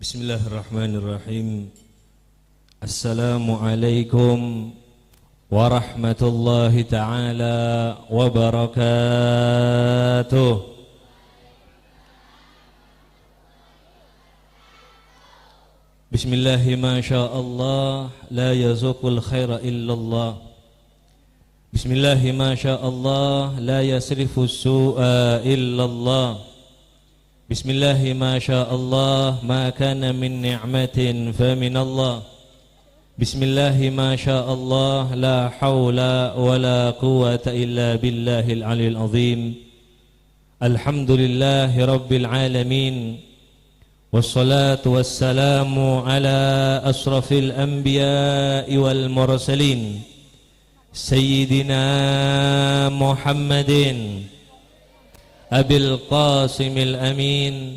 Bismillahirrahmanirrahim. Assalamualaikum warahmatullahi ta'ala wabarakatuh. Bismillahi ma sya'allah la yazuqul khaira illallah. Bismillahi ma sya'allah la yasrifus su'a illallah. Bismillahi ma sya'allah ma kana min ni'matin fa minallah. Bismillahi ma sya'allah la hawla wa la quwwata illa billahil aliyil azim. Alhamdulillahi rabbil alamin. Wassalatu wassalamu ala asrafil anbiya'i wal mursalin Sayyidina Muhammadin Abil Qasimil Amin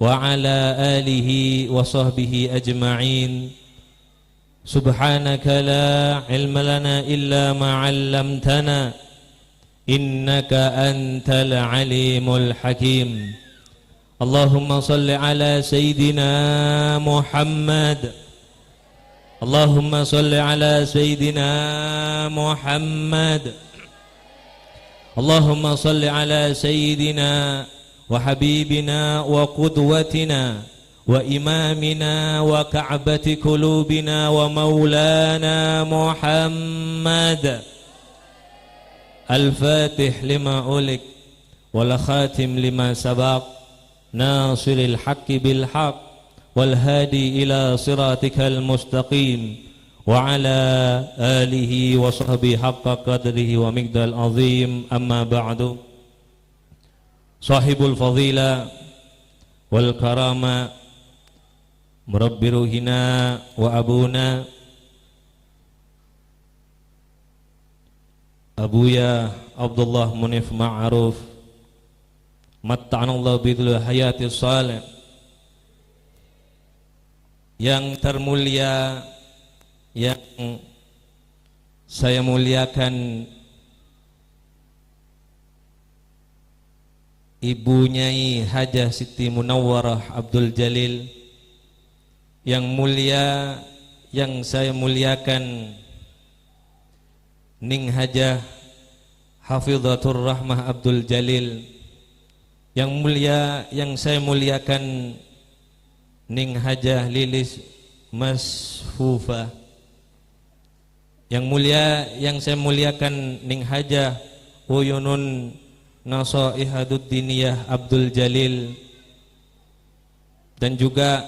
wa ala alihi wa sahbihi ajma'in. Subhanaka la ilma lana illa ma 'allamtana innaka antal alimul hakim. Allahumma salli ala Sayyidina Muhammad. Allahumma salli ala Sayyidina Muhammad. Allahumma salli ala Sayyidina wa habibina wa qudwatina wa imamina wa ka'bati qulubina wa maulana Muhammad. Al-Fatih lima ulik wal khatim lima sabaq nasiril haqqi bil haqq wal hadi ila siratikal mustaqim wa ala alihi wa sahbihi haqqa qadrihi wa miqdal azim. Amma ba'du. Sahibul fadila wal karama murabbi ruhina wa abuna Abuya Abdullah Munif Ma'ruf matta'anallahu bidul hayati salih. Yang termulia, yang saya muliakan, Ibu Nyai Hajah Siti Munawwarah Abdul Jalil. Yang mulia, yang saya muliakan, Ning Hajah Hafidhatur Rahmah Abdul Jalil. Yang mulia, yang saya muliakan, Ning Hajah Lilis Masfufah. Yang mulia, yang saya muliakan, Ning Hajah Uyunun Nasaihatud Diniyah Abdul Jalil. Dan juga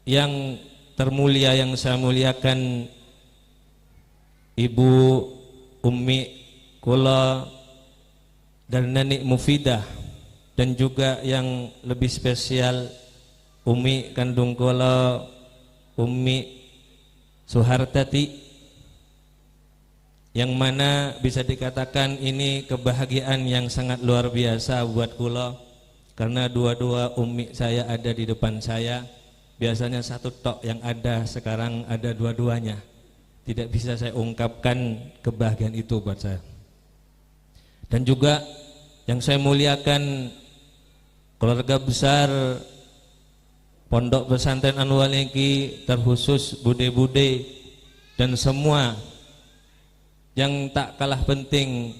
yang termulia, yang saya muliakan, Ibu Ummi Kula dan Nenek Mufidah. Dan juga yang lebih spesial, Ummi kandung kula, Ummi Suhartati, yang mana bisa dikatakan ini kebahagiaan yang sangat luar biasa buat kula, karena dua-dua ummi saya ada di depan saya. Biasanya satu tok yang ada, sekarang ada dua-duanya. Tidak bisa saya ungkapkan kebahagiaan itu buat saya. Dan juga yang saya muliakan, keluarga besar Pondok Pesantren Anwar Neki, terkhusus bude-bude dan semua. Yang tak kalah penting,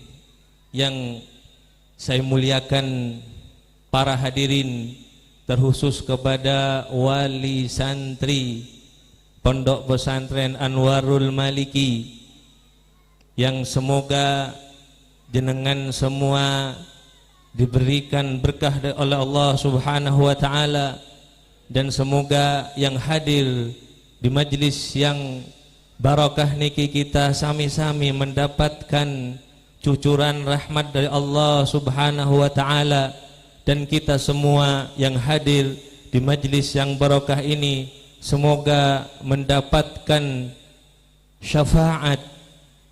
yang saya muliakan, para hadirin, terkhusus kepada wali santri Pondok Pesantren Anwarul Maliki, yang semoga jenengan semua diberikan berkah oleh Allah Subhanahu wa ta'ala. Dan semoga yang hadir di majlis yang barakah niki kita sami-sami mendapatkan cucuran rahmat dari Allah Subhanahu wa ta'ala. Dan kita semua yang hadir di majlis yang barakah ini semoga mendapatkan syafaat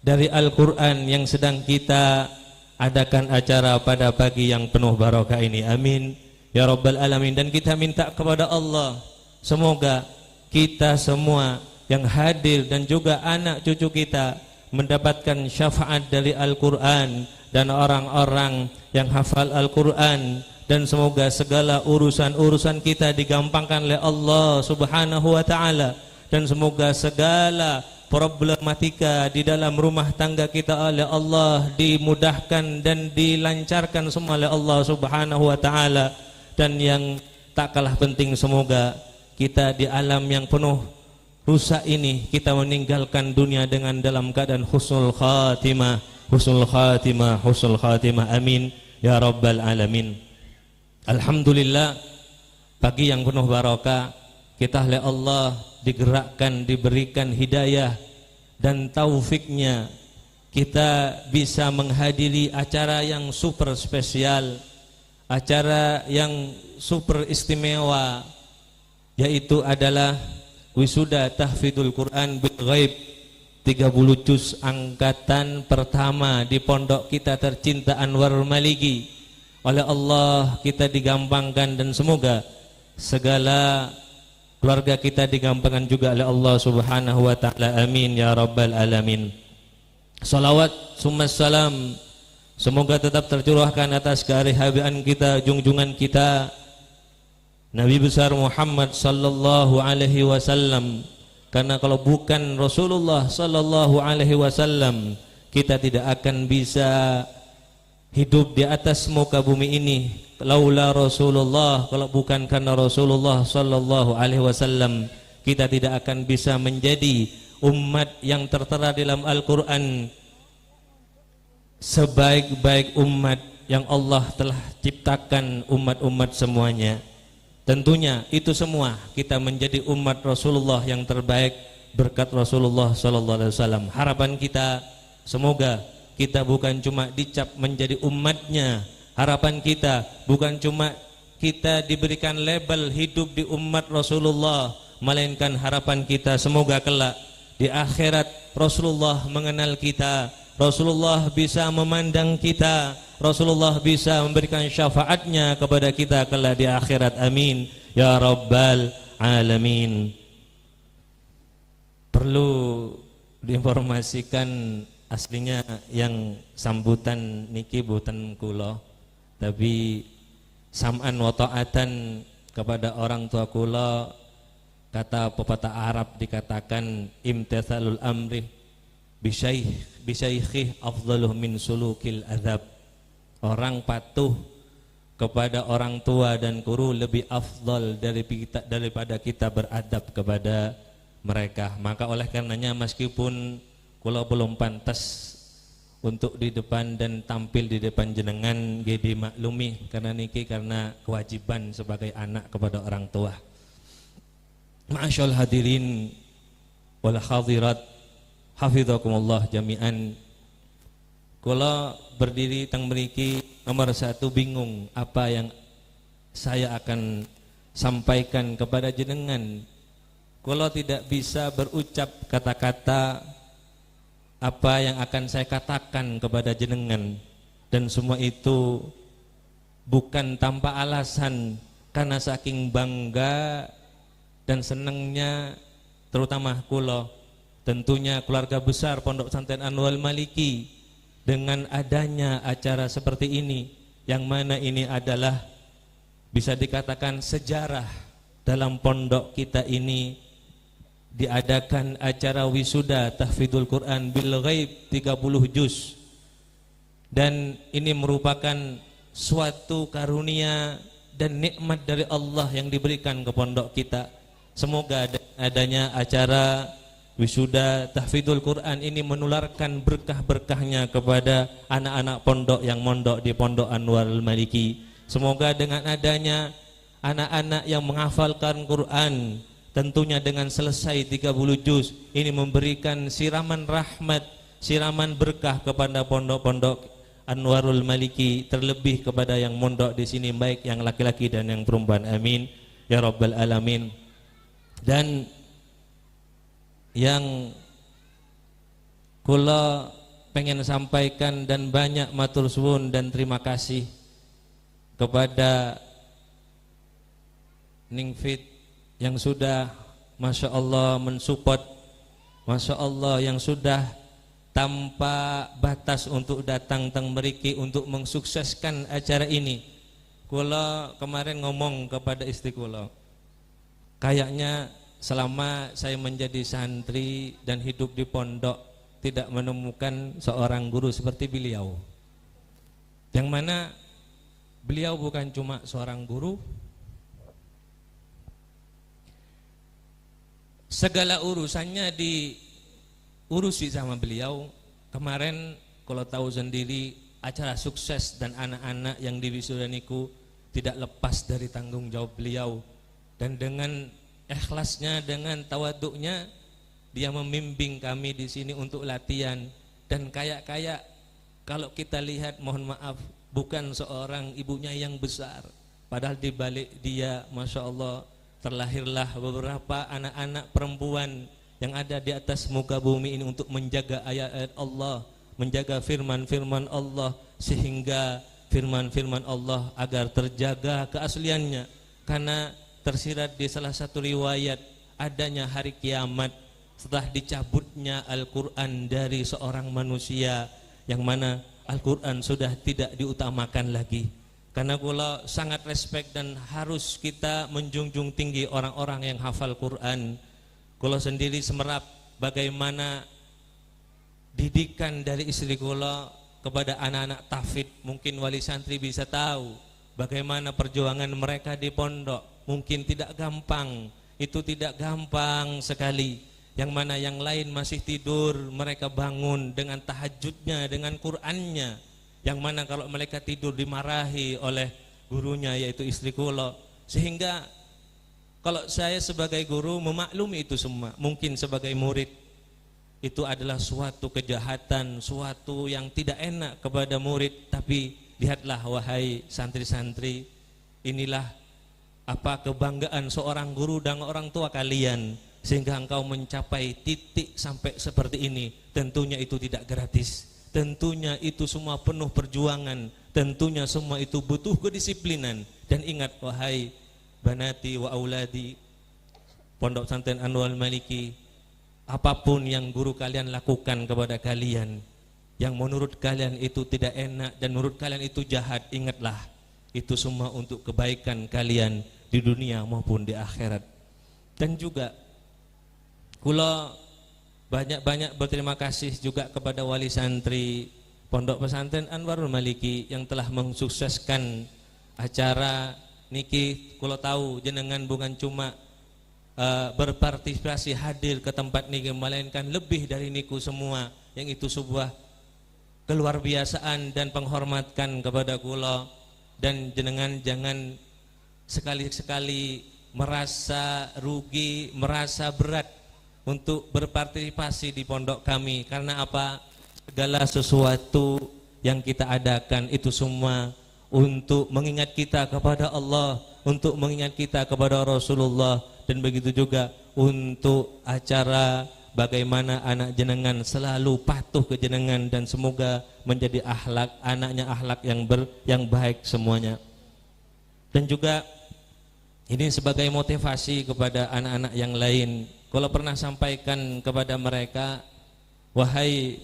dari Al-Quran yang sedang kita adakan acara pada pagi yang penuh barakah ini. Amin ya rabbal alamin. Dan kita minta kepada Allah, semoga kita semua yang hadir dan juga anak cucu kita mendapatkan syafaat dari Al-Quran dan orang-orang yang hafal Al-Quran dan semoga segala urusan-urusan kita digampangkan oleh Allah Subhanahu wa taala, dan semoga segala problematika di dalam rumah tangga kita oleh Allah dimudahkan dan dilancarkan semua oleh Allah Subhanahu wa taala. Dan yang tak kalah penting, semoga kita di alam yang penuh rusak ini kita meninggalkan dunia dengan dalam keadaan husnul khatimah, husnul khatimah, husnul khatimah. Amin ya rabbal alamin. Alhamdulillah, pagi yang penuh barokah, kita oleh Allah digerakkan, diberikan hidayah dan taufiknya, kita bisa menghadiri acara yang super spesial, acara yang super istimewa, yaitu adalah wisuda tahfidzul Quran bil ghaib 30 juz angkatan pertama di pondok kita tercinta Anwarul Maliki. Oleh Allah kita digampangkan, dan semoga segala keluarga kita digampangkan juga oleh Allah Subhanahu wa taala. Amin ya rabbal alamin. Salawat summa salam semoga tetap tercurahkan atas kearihabaan kita, junjungan kita Nabi besar Muhammad sallallahu alaihi wasallam. Karena kalau bukan Rasulullah sallallahu alaihi wasallam, kita tidak akan bisa hidup di atas muka bumi ini. Laula Rasulullah, kalau bukan karena Rasulullah sallallahu alaihi wasallam, kita tidak akan bisa menjadi umat yang tertera dalam Al-Qur'an sebaik-baik umat yang Allah telah ciptakan, umat-umat semuanya. Tentunya itu semua kita menjadi umat Rasulullah yang terbaik berkat Rasulullah sallallahu alaihi wasallam. Harapan kita semoga kita bukan cuma dicap menjadi umatnya, harapan kita bukan cuma kita diberikan label hidup di umat Rasulullah, melainkan harapan kita semoga kelak di akhirat Rasulullah mengenal kita, Rasulullah bisa memandang kita, Rasulullah bisa memberikan syafaatnya kepada kita kelak di akhirat. Amin ya rabbal alamin. Perlu diinformasikan, aslinya yang sambutan niki buatan kula, tapi sam'an wa ta'atan kepada orang tua kula. Kata pepatah Arab dikatakan imtithalul amri bisyaikhih afdaluh min sulukil adab. Orang patuh kepada orang tua dan guru lebih afdal daripada kita beradab kepada mereka. Maka oleh karenanya meskipun kula belum pantas untuk di depan dan tampil di depan jenengan, gede maklumi karena niki karena kewajiban sebagai anak kepada orang tua. Ma'asyal hadirin wal hadirat, hafizakumullah jami'an. Kula berdiri teng mriki nomor satu bingung apa yang saya akan sampaikan kepada jenengan. Kula tidak bisa berucap kata-kata apa yang akan saya katakan kepada jenengan, dan semua itu bukan tanpa alasan, karena saking bangga dan senangnya terutama kula, tentunya keluarga besar Pondok Pesantren Anwarul Maliki, dengan adanya acara seperti ini, yang mana ini adalah bisa dikatakan sejarah dalam pondok kita ini. Diadakan acara wisuda tahfidzul Quran bil ghaib 30 juz, dan ini merupakan suatu karunia dan nikmat dari Allah yang diberikan ke pondok kita. Semoga adanya acara wisuda tahfidzul Quran ini menularkan berkah-berkahnya kepada anak-anak pondok yang mondok di Pondok Anwarul Maliki. Semoga dengan adanya anak-anak yang menghafalkan Quran, tentunya dengan selesai 30 juz ini memberikan siraman rahmat, siraman berkah kepada pondok-pondok Anwarul Maliki, terlebih kepada yang mondok di sini, baik yang laki-laki dan yang perempuan. Amin ya rabbal alamin. Dan yang kula pengen sampaikan dan banyak matur suwun dan terima kasih kepada Ningfit yang sudah Masya Allah mensupport, Masya Allah yang sudah tanpa batas untuk datang teng mriki untuk mensukseskan acara ini. kula kemarin ngomong kepada istri kula, kayaknya selama saya menjadi santri dan hidup di pondok tidak menemukan seorang guru seperti beliau, yang mana beliau bukan cuma seorang guru, segala urusannya diurusi sama beliau. Kemarin kalau tahu sendiri acara sukses dan anak-anak yang di wisuda niku tidak lepas dari tanggung jawab beliau, dan dengan ikhlasnya, dengan tawaduknya dia membimbing kami di sini untuk latihan. Dan kayak kalau kita lihat, mohon maaf, bukan seorang ibunya yang besar, padahal di balik dia Masya Allah terlahirlah beberapa anak-anak perempuan yang ada di atas muka bumi ini untuk menjaga ayat-ayat Allah, menjaga firman-firman Allah, sehingga firman-firman Allah agar terjaga keasliannya. Karena tersirat di salah satu riwayat adanya hari kiamat setelah dicabutnya Al-Quran dari seorang manusia, yang mana Al-Quran sudah tidak diutamakan lagi. Karena kula sangat respect dan harus kita menjunjung tinggi orang-orang yang hafal Quran. Kula sendiri semerap bagaimana didikan dari istri kula kepada anak-anak tahfidz. Mungkin wali santri bisa tahu bagaimana perjuangan mereka di pondok. Mungkin tidak gampang, itu tidak gampang sekali. Yang mana yang lain masih tidur, mereka bangun dengan tahajudnya, dengan Qur'annya. Yang mana kalau mereka tidur dimarahi oleh gurunya, yaitu istri kula. Sehingga kalau saya sebagai guru memaklumi itu semua. Mungkin sebagai murid itu adalah suatu kejahatan, suatu yang tidak enak kepada murid. Tapi lihatlah wahai santri-santri, inilah apa kebanggaan seorang guru dan orang tua kalian, sehingga engkau mencapai titik sampai seperti ini. Tentunya itu tidak gratis, tentunya itu semua penuh perjuangan, tentunya semua itu butuh kedisiplinan. Dan ingat wahai banati wa auladi Pondok Pesantren Anwar Maliki, apapun yang guru kalian lakukan kepada kalian yang menurut kalian itu tidak enak dan menurut kalian itu jahat, ingatlah itu semua untuk kebaikan kalian di dunia maupun di akhirat. Dan juga kula banyak-banyak berterima kasih juga kepada wali santri Pondok Pesantren Anwarul Maliki yang telah mensukseskan acara niki. Kula tahu jenengan bukan cuma berpartisipasi hadir ke tempat niki, melainkan lebih dari niku semua, yang itu sebuah keluar biasaan dan penghormatan kepada kula. Dan jenengan jangan sekali-sekali merasa rugi, merasa berat untuk berpartisipasi di pondok kami. Karena apa? Segala sesuatu yang kita adakan itu semua untuk mengingat kita kepada Allah, untuk mengingat kita kepada Rasulullah, dan begitu juga untuk acara bagaimana anak jenengan selalu patuh ke jenengan dan semoga menjadi akhlak anaknya, akhlak yang baik semuanya. Dan juga ini sebagai motivasi kepada anak-anak yang lain, kalau pernah sampaikan kepada mereka, wahai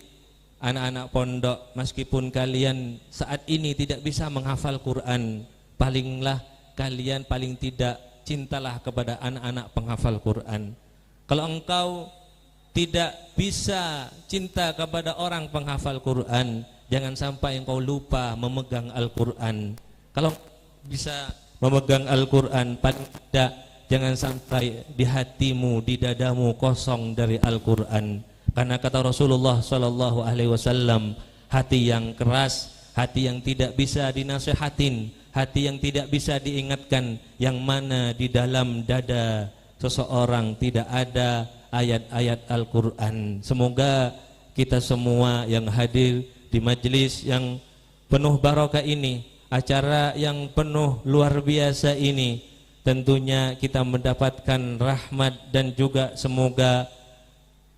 anak-anak pondok, meskipun kalian saat ini tidak bisa menghafal Quran, palinglah kalian paling tidak cintalah kepada anak-anak penghafal Quran. Kalau engkau tidak bisa cinta kepada orang penghafal Quran, jangan sampai engkau lupa memegang Al-Quran. Kalau bisa memegang Al-Quran, paling tidak jangan sampai di hatimu, di dadamu kosong dari Al-Quran. Karena kata Rasulullah SAW, hati yang keras, hati yang tidak bisa dinasihatin, hati yang tidak bisa diingatkan, yang mana di dalam dada seseorang tidak ada ayat-ayat Al-Quran. Semoga kita semua yang hadir di majelis yang penuh barokah ini, acara yang penuh luar biasa ini, tentunya kita mendapatkan rahmat. Dan juga semoga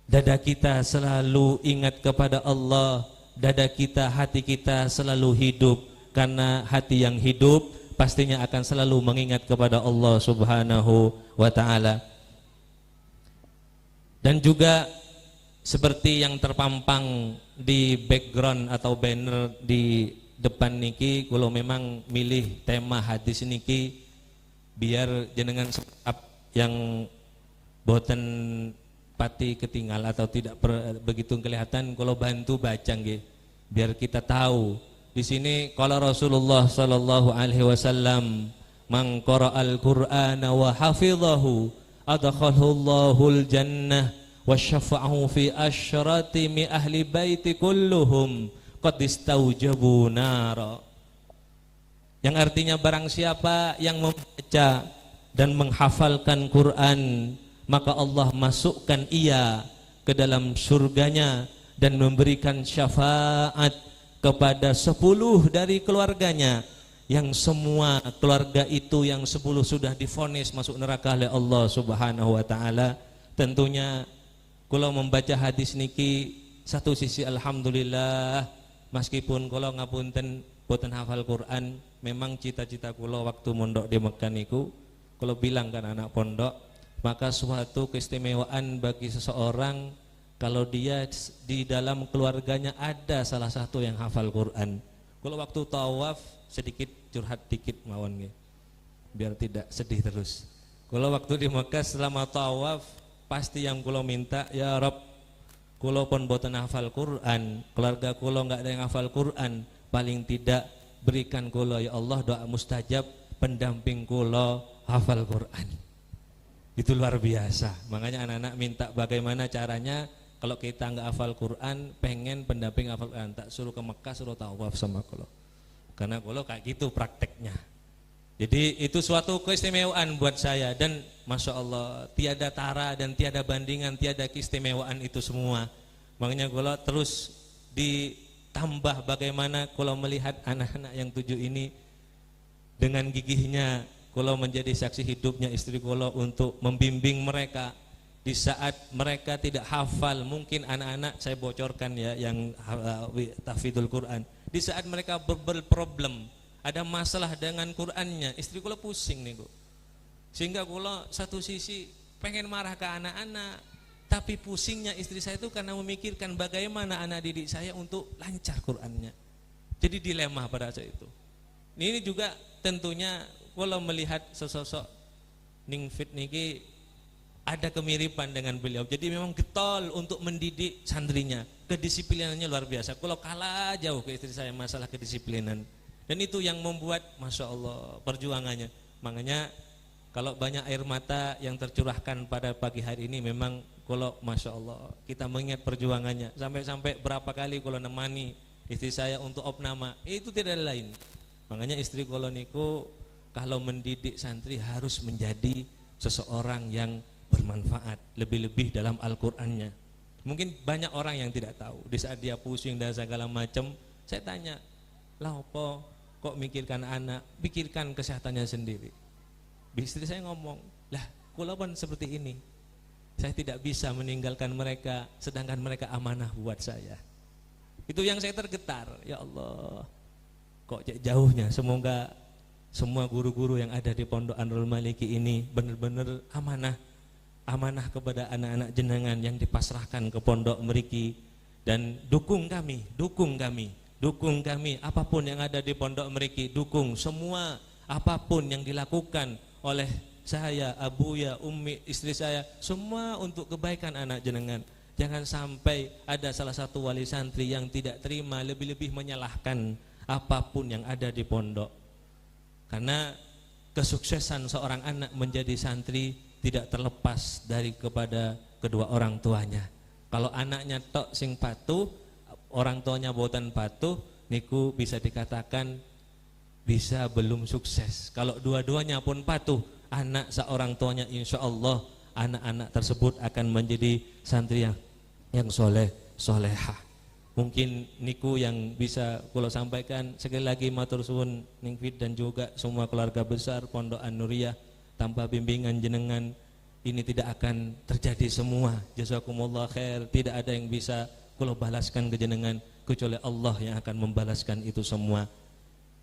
dada kita selalu ingat kepada Allah, dada kita, hati kita selalu hidup. Karena hati yang hidup pastinya akan selalu mengingat kepada Allah Subhanahu wa ta'ala. Dan juga seperti yang terpampang di background atau banner di depan niki kula memang milih tema hadis niki biar jenengan yang boten pati ketinggal atau tidak begitu kelihatan, kalau bantu baca nggih biar kita tahu. Di sini kalau Rasulullah sallallahu alaihi wasallam man qara'al Qur'ana wa hafizahu adkhalahu Allahul jannah wa syafa'ahu fi asyrati mi ahli baiti kulluhum qad istaujabu nara. Yang artinya barang siapa yang membaca dan menghafalkan Quran, maka Allah masukkan ia ke dalam surganya dan memberikan syafaat kepada 10 dari keluarganya, yang semua keluarga itu yang 10 sudah divonis masuk neraka oleh Allah Subhanahu wa taala. Tentunya kalau membaca hadis niki satu sisi alhamdulillah, meskipun kalau ngapunten boten hafal Quran, memang cita-cita kula waktu mondok di Mekah niku kalau bilang kan anak pondok, maka suatu keistimewaan bagi seseorang kalau dia di dalam keluarganya ada salah satu yang hafal Quran. Kalau waktu tawaf sedikit curhat dikit mawon nggih, biar tidak sedih terus. Kalau waktu di Mekah selama tawaf pasti yang kula minta, ya Rob, kula pun boten hafal Quran, keluarga kula enggak ada yang hafal Quran, paling tidak berikan kula ya Allah doa mustajab pendamping kula hafal Quran. Itu luar biasa. Makanya anak-anak minta bagaimana caranya kalau kita enggak hafal Quran, pengen pendamping hafal Quran, tak suruh ke Mekah, suruh tawaf sama kula. Karena kula kayak gitu prakteknya. Jadi itu suatu keistimewaan buat saya, dan Masya Allah tiada tara dan tiada bandingan, tiada keistimewaan itu semua. Makanya kula terus ditambah bagaimana kula melihat anak-anak yang 7 ini dengan gigihnya kula menjadi saksi hidupnya istri kula untuk membimbing mereka di saat mereka tidak hafal. Mungkin anak-anak saya bocorkan ya yang tahfidzul Quran, di saat mereka berproblem, ada masalah dengan Qurannya, istri kula pusing nih, sehingga kula satu sisi pengen marah ke anak-anak, tapi pusingnya istri saya itu karena memikirkan bagaimana anak didik saya untuk lancar Qurannya. Jadi dilema pada saat itu. Ini juga tentunya kalau melihat sesosok Ning Fit niki ada kemiripan dengan beliau. Jadi memang getol untuk mendidik santrinya, kedisiplinannya luar biasa. Kalau kalah jauh ke istri saya masalah kedisiplinan, dan itu yang membuat Masya Allah perjuangannya. Makanya kalau banyak air mata yang tercurahkan pada pagi hari ini, memang kalau Masya Allah kita mengingat perjuangannya. Sampai-sampai berapa kali kalau nemani istri saya untuk opnama, itu tidak ada lain. Makanya istri kalau niku kalau mendidik santri harus menjadi seseorang yang bermanfaat, lebih-lebih dalam Al-Qur'annya. Mungkin banyak orang yang tidak tahu, di saat dia pusing dan segala macam, saya tanya, lah apa kok mikirkan anak, pikirkan kesehatannya sendiri. Istri saya ngomong, lah kula pun seperti ini, saya tidak bisa meninggalkan mereka sedangkan mereka amanah buat saya. Itu yang saya tergetar, ya Allah kok jauhnya. Semoga semua guru-guru yang ada di Pondok Anwarul Maliki ini benar-benar amanah kepada anak-anak jenengan yang dipasrahkan ke pondok mriki, dan dukung kami apapun yang ada di pondok mriki, dukung semua apapun yang dilakukan oleh saya, Abuya, Ummi, istri saya, semua untuk kebaikan anak jenengan. Jangan sampai ada salah satu wali santri yang tidak terima, lebih-lebih menyalahkan apapun yang ada di pondok. Karena kesuksesan seorang anak menjadi santri tidak terlepas dari kepada kedua orang tuanya. Kalau anaknya tok sing patuh, orang tuanya boten patuh, niku bisa dikatakan bisa belum sukses. Kalau dua-duanya pun patuh, anak seorang tuanya, insya Allah anak-anak tersebut akan menjadi santri yang soleh, solehah. Mungkin niku yang bisa kula sampaikan. Sekali lagi matur suwun Ning Fit dan juga semua keluarga besar Pondok An-Nuriyah. Tanpa bimbingan jenengan ini tidak akan terjadi semua. Jazakumullah khair. Tidak ada yang bisa kula balaskan ke jenengan kecuali Allah yang akan membalaskan itu semua.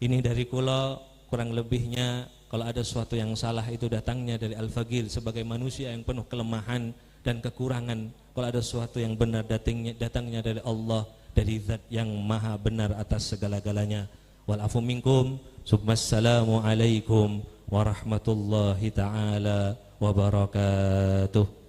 Ini dari kula, kurang lebihnya kalau ada sesuatu yang salah itu datangnya dari Al-Faqir sebagai manusia yang penuh kelemahan dan kekurangan. Kalau ada sesuatu yang benar datangnya dari Allah, dari zat yang maha benar atas segala-galanya. wal afu minkum. Assalamu alaikum warahmatullahi taala wabarakatuh.